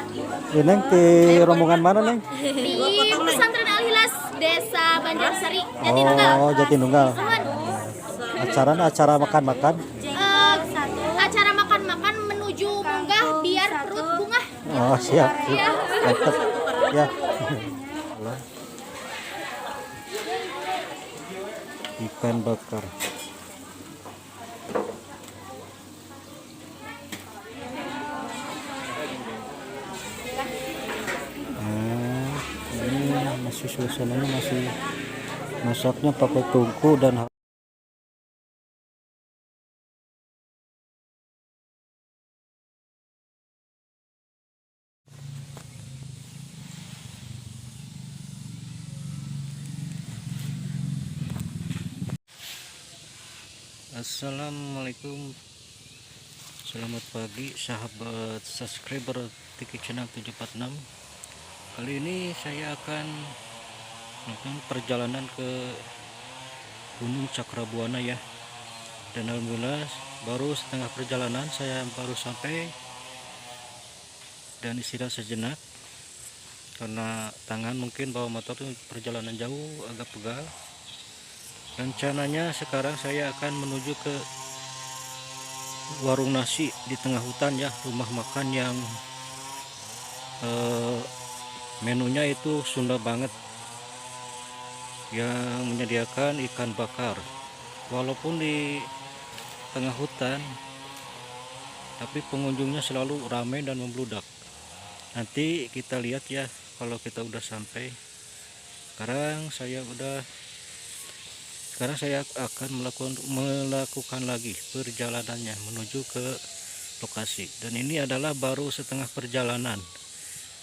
Ini di rombongan mana Neng? Di Pesantren Al-Hilas Desa Banjarsari, Jatinunggal. Oh, Jatinunggal. Nuhun. Acara makan-makan. Acara makan-makan menuju munggah biar perut bungah. Oh, siap. Iya. Mantap. Ya. Ikan bakar. Ini masih suasananya masih masaknya pakai tungku dan Assalamualaikum, selamat pagi sahabat subscriber Tiki Channel 746. Kali ini saya akan melakukan perjalanan ke Gunung Cakrabuana ya. Dan alhamdulillah baru setengah perjalanan saya baru sampai dan istirahat sejenak karena tangan mungkin bawa motor itu perjalanan jauh agak pegal. Rencananya sekarang saya akan menuju ke warung nasi di tengah hutan ya, rumah makan yang menunya itu Sunda banget, yang menyediakan ikan bakar. Walaupun di tengah hutan, tapi pengunjungnya selalu ramai dan membludak. Nanti kita lihat ya kalau kita udah sampai. Sekarang saya akan melakukan lagi perjalanannya menuju ke lokasi. Dan ini adalah baru setengah perjalanan.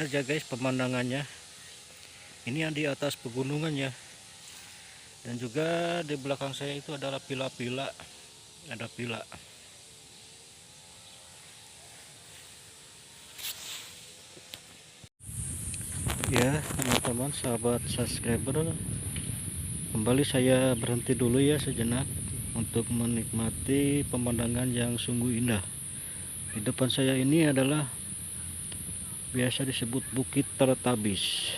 Lihat ya guys pemandangannya. Ini yang di atas pegunungan ya. Dan juga di belakang saya itu adalah pila-pila. Ada pila. Ya teman-teman sahabat subscriber, kembali saya berhenti dulu ya sejenak untuk menikmati pemandangan yang sungguh indah. Di depan saya ini adalah biasa disebut Bukit Teletabis.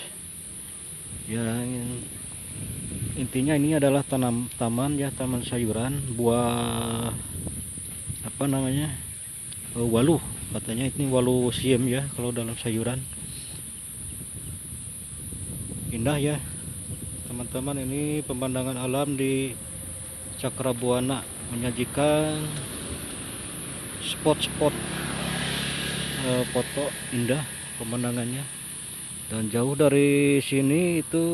Yang intinya ini adalah taman ya, taman sayuran, buah apa namanya? Waluh. Katanya ini waluh siem ya kalau dalam sayuran. Indah ya. Teman-teman, ini pemandangan alam di Cakrabuana menyajikan spot-spot foto indah pemandangannya. Dan jauh dari sini itu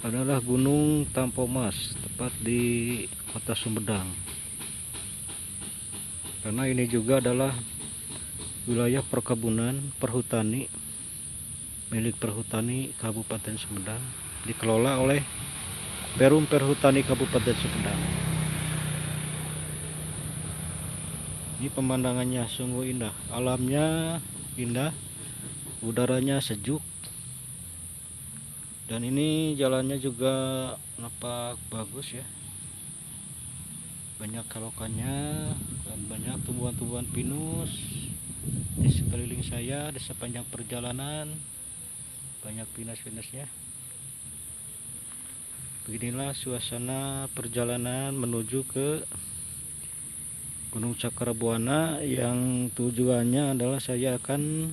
adalah Gunung Tampomas, tepat di Kota Sumedang. Karena ini juga adalah wilayah perkebunan perhutani milik Perhutani Kabupaten Sumedang, dikelola oleh Perum Perhutani Kabupaten Sumedang. Ini pemandangannya sungguh indah, alamnya indah, udaranya sejuk, dan ini jalannya juga nampak bagus ya, banyak kalokannya dan banyak tumbuhan-tumbuhan pinus di sekeliling saya. Di sepanjang perjalanan banyak pinus-pinusnya. Beginilah suasana perjalanan menuju ke Gunung Cakrabuana, yang tujuannya adalah saya akan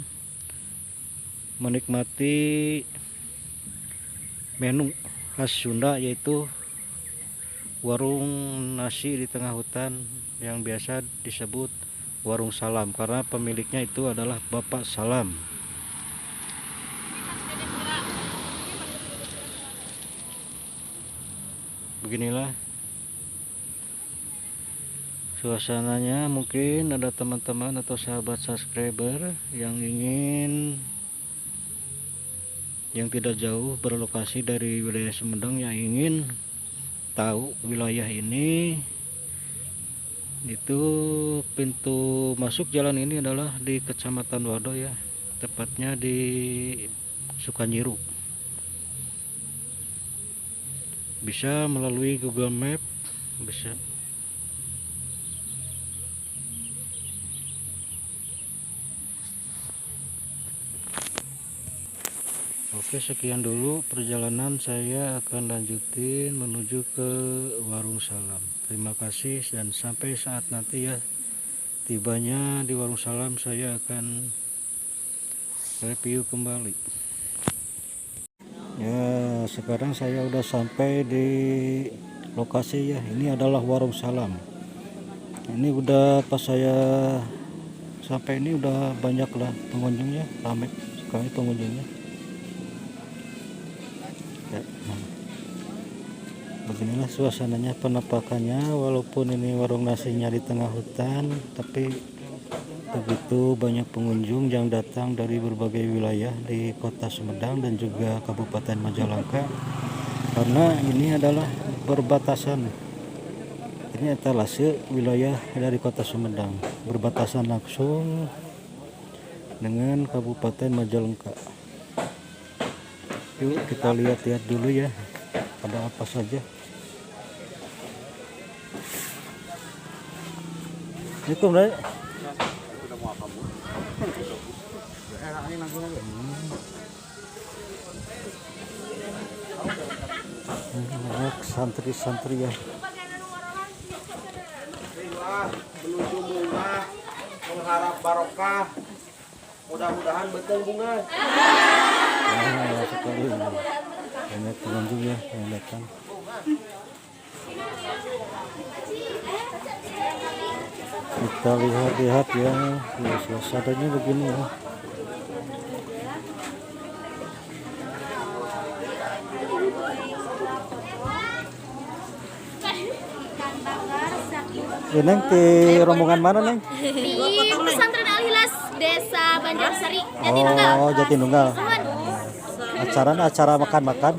menikmati menu khas Sunda, yaitu warung nasi di tengah hutan yang biasa disebut warung Salam, karena pemiliknya itu adalah Bapak Salam. Beginilah suasananya. Mungkin ada teman-teman atau sahabat subscriber yang tidak jauh berlokasi dari wilayah Sumedang, yang ingin tahu wilayah ini. Itu pintu masuk jalan ini adalah di Kecamatan Wado ya, tepatnya di Sukanyiru. Bisa melalui Google Map, bisa. Oke, sekian dulu perjalanan, saya akan lanjutin menuju ke Warung Salam. Terima kasih dan sampai saat nanti ya tibanya di Warung Salam, saya akan review kembali. Ya, sekarang saya udah sampai di lokasi ya. Ini adalah Warung Salam. Ini udah pas saya sampai ini udah banyak lah pengunjungnya, ramai sekali pengunjungnya. Ya, nah, beginilah suasananya, penampakannya. Walaupun ini warung nasinya di tengah hutan, tapi begitu banyak pengunjung yang datang dari berbagai wilayah di Kota Sumedang dan juga Kabupaten Majalengka, karena ini adalah berbatasan. Ini etalase wilayah dari Kota Sumedang, berbatasan langsung dengan Kabupaten Majalengka. Yuk kita lihat-lihat dulu ya, ada apa saja. Assalamualaikum, Dek. Santri-santri ya. Menuju bunga, mengharap barokah, mudah-mudahan betul bunga. Sekali banyak pengunjung ya yang datang. Kita lihat-lihat ya, suasananya begini ya. Neng di rombongan mana, Neng? Di Pesantren Al-Hilas Desa Banjarsari, Jatinunggal. Oh, Jatinunggal. Acara makan-makan.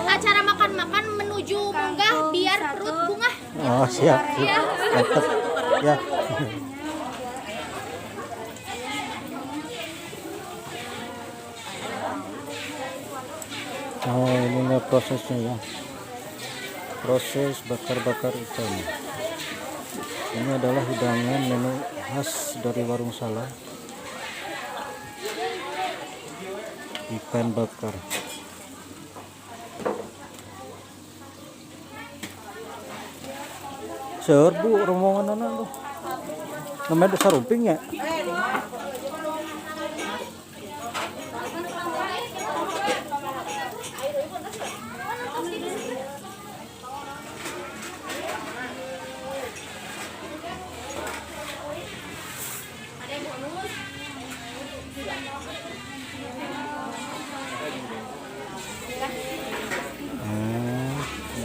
Acara makan-makan menuju munggah biar perut bunga. Oh, siap. Ya. Mantap. Ya. Oh, ini enggak prosesnya ya. Proses bakar-bakar ikan. Ini adalah hidangan menu khas dari Warung Salam. Ikan bakar. Serbu rombongan anak tuh. Namanya sarumping ya.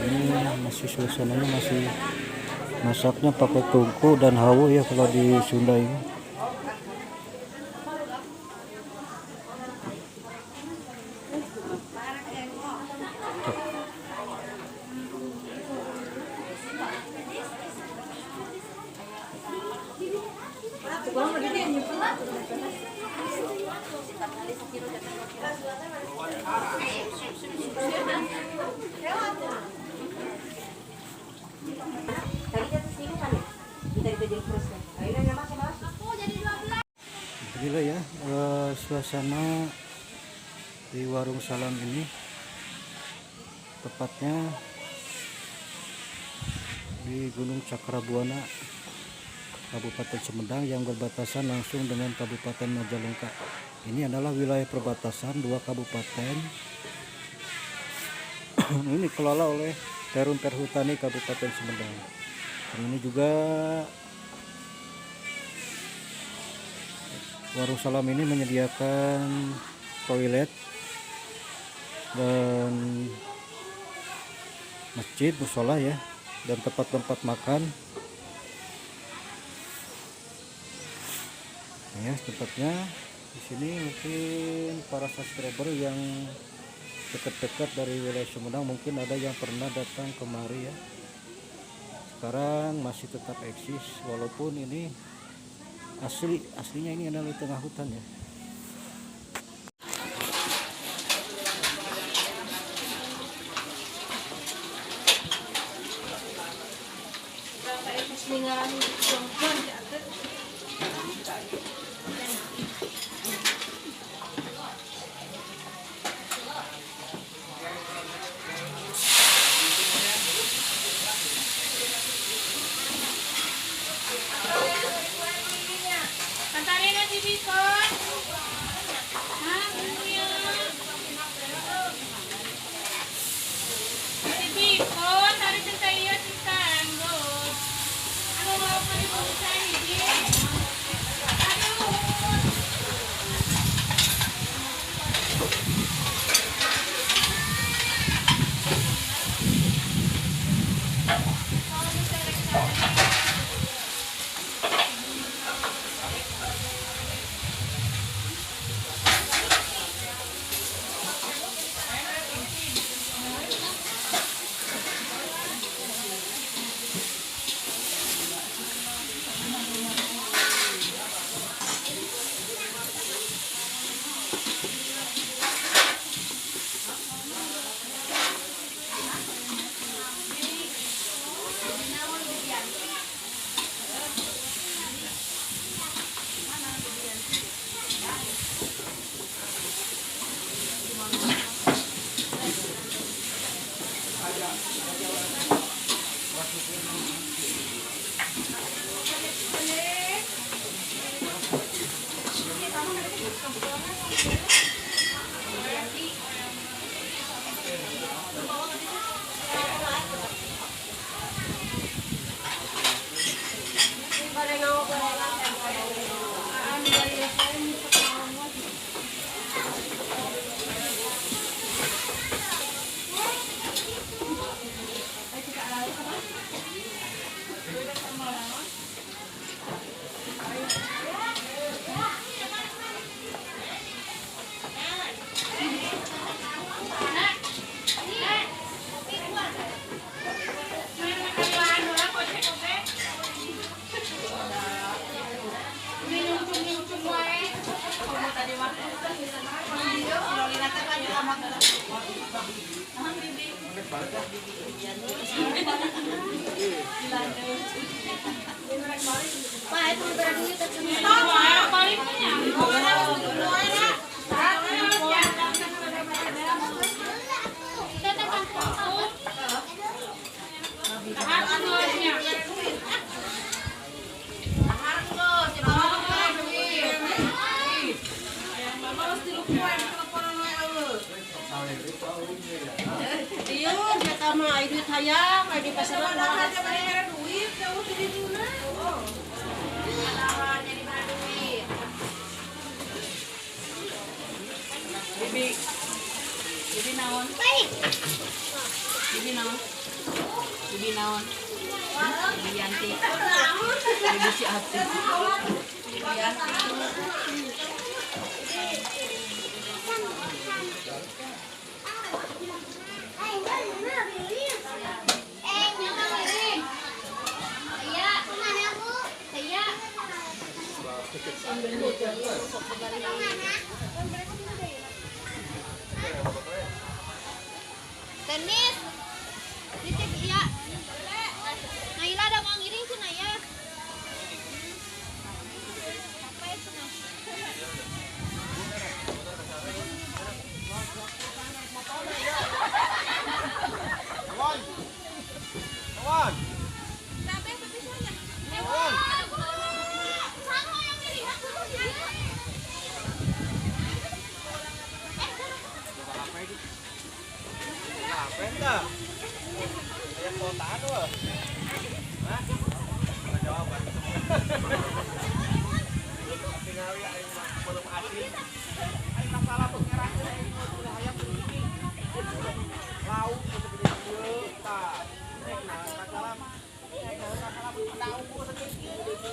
Ini masih suasananya masih masaknya pakai tungku dan hawu ya kalau di Sunda ini. Gila ya, suasana di Warung Salam ini, tepatnya di Gunung Cakrabuana, Kabupaten Sumedang yang berbatasan langsung dengan Kabupaten Majalengka. Ini adalah wilayah perbatasan dua kabupaten. Ini dikelola oleh Perum Perhutani Kabupaten Sumedang. Dan ini juga Warung Salam ini menyediakan toilet dan masjid, musola ya, dan tempat-tempat makan. Ya, tempatnya di sini mungkin para subscriber yang dekat-dekat dari wilayah Sumedang mungkin ada yang pernah datang kemari ya. Sekarang masih tetap eksis walaupun ini aslinya ini adalah di tengah hutan ya. Pak, itu berani kita cuma. Iya, dia sama duit hayang, di pasaran duit, jauh di duna. Bibi naon? Bibi naon? Bibi naon? Bibi Yanti. Bibi si Ati. Bibi Yanti. Tenis. Titip iya. Naila ada mau ngiring sih Naya. Apa itu Nah? Kawan. Sampai pepisahnya. Kawan. Sama yang ngiring aku tuh dia. Ngapain dah? Kayak kota tuh. Hah? Ada jawaban. Tinggal ya belum asin. Ayo masalah pengeran udah hayam begini. Lauk segede ieu tah. Nah, masalah tahu segede.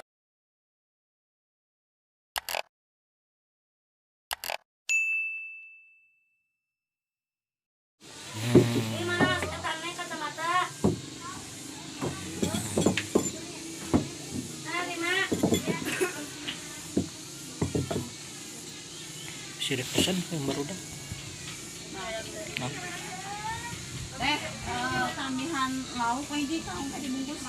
Di mana Mas ketannya kacamata? Nah, di mana? Sirik pesan yang baru dah. Nah, Tambahan lauk kayak di kau nggak dibungkus.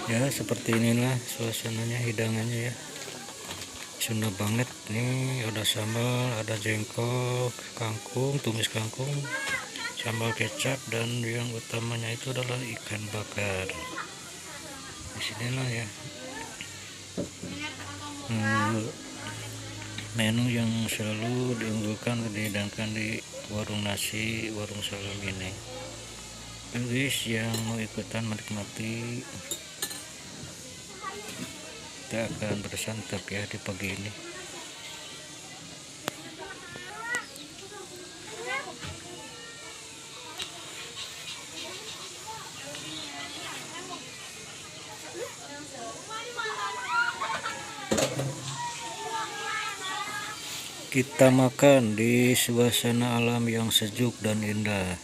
ya seperti inilah suasananya, hidangannya ya. Sunda banget nih, ada sambal, ada jengkol, kangkung, tumis kangkung, sambal kecap, dan yang utamanya itu adalah ikan bakar. Disinilah ya menu yang selalu diunggulkan, dihidangkan di warung nasi, warung salam ini. Guys yang mau ikutan menikmati, kita akan bersantap ya di pagi ini. Kita makan di suasana alam yang sejuk dan indah.